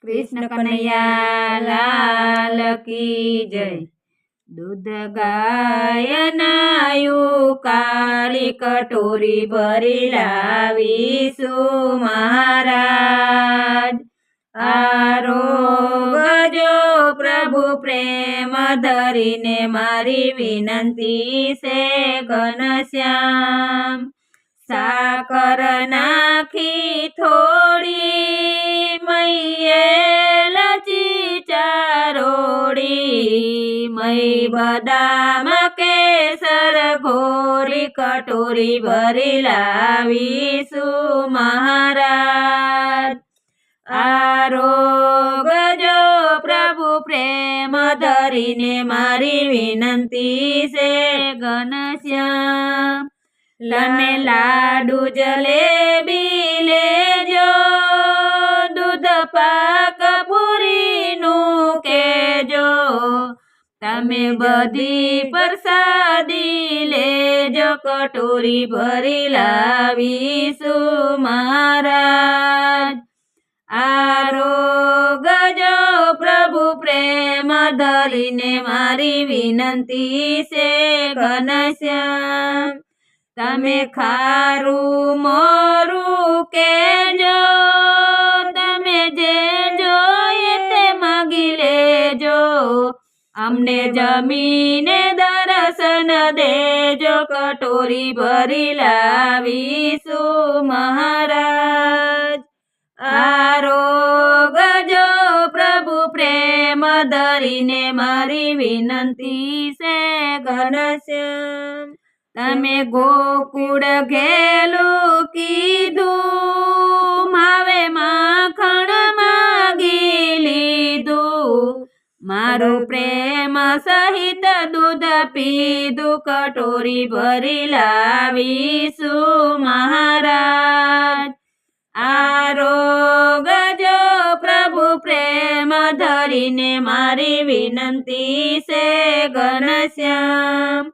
कृष्ण कन्हैया लाल की जय। दूध गाय नायु काली कटोरी भरी लावीशु महाराज। आरोगजो प्रभु प्रेम धरीने मारी विनंती से घनश्याम। साकर नाखी थोड़ी मैये लची चारोड़ी। मई बदाम केसर घोरी कटोरी भरी लावीशु महाराज। आरोगजो प्रभु प्रेम धरीने मारी विनंती से घनश्याम। તમે લાડુ જલેબી લેજો, દૂધ પાક પૂરીનું કેજો। તમે બધી પ્રસાદી લેજો, કટોરી ભરી લાવીશુ મહારાજ। આરોગજો પ્રભુ પ્રેમ ધરીને મારી વિનંતી છે ઘનશ્યામ। તમે ખારું મોરું કેજો, તમે જે જોઈએ તે માગી લેજો। અમને જમીને દર્શન દેજો, કટોરી ભરી લાવીશુ મહારાજ। આરોગજો પ્રભુ પ્રેમ ધરીને મારી વિનંતી છે ઘનશ્યામ। તમે ગોકુળ ઘેલું કીધું, માવે માખણ માગી લીધું। મારું પ્રેમ સહિત દૂધ પીધું, કટોરી ભરી લાવીશુ મહારાજ। આરોગજો પ્રભુ પ્રેમ ધરીને મારી વિનંતી છે ઘનશ્યામ।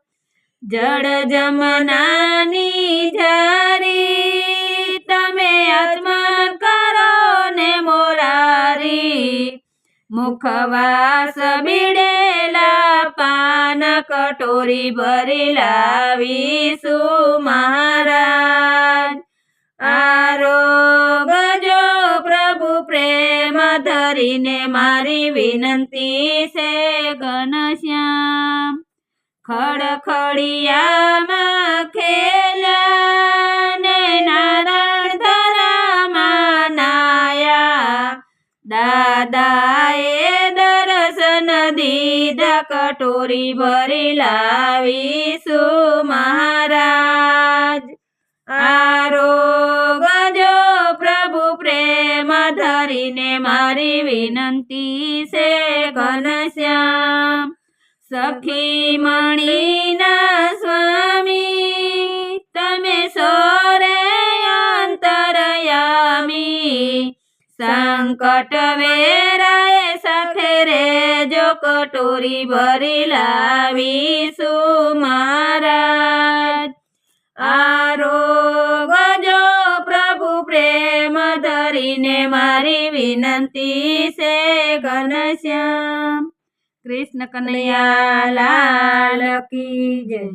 જળ જમનાની ઝારી તમે આચમન કરો ને મોરારી। મુખવાસ બીડેલા પાન કટોરી ભરી લાવીશુ મહારાજ। આરોગજો પ્રભુ પ્રેમ ધરીને મારી વિનંતી છે ઘનશ્યામ। ખડખડિયામાં ખેલ્યા ને નારાયણ ધરામાં નાયા। દાદાએ દર્શન દીધા, કટોરી ભરી લાવીશુ મહારાજ। આરોગજો પ્રભુ પ્રેમ ધરીને મારી વિનંતી છે ઘનશ્યામ। સખી મણીના સ્વામી તમે સોરે અંતરયામી। સંકટ વેરાએ સાથે રેજો, કટોરી ભરી લાવીશુ મહારાજ। આરોગજો પ્રભુ પ્રેમ ધરીને મારી વિનંતી છે ઘનશ્યામ। कृष्ण कन्हैया लाल की जय।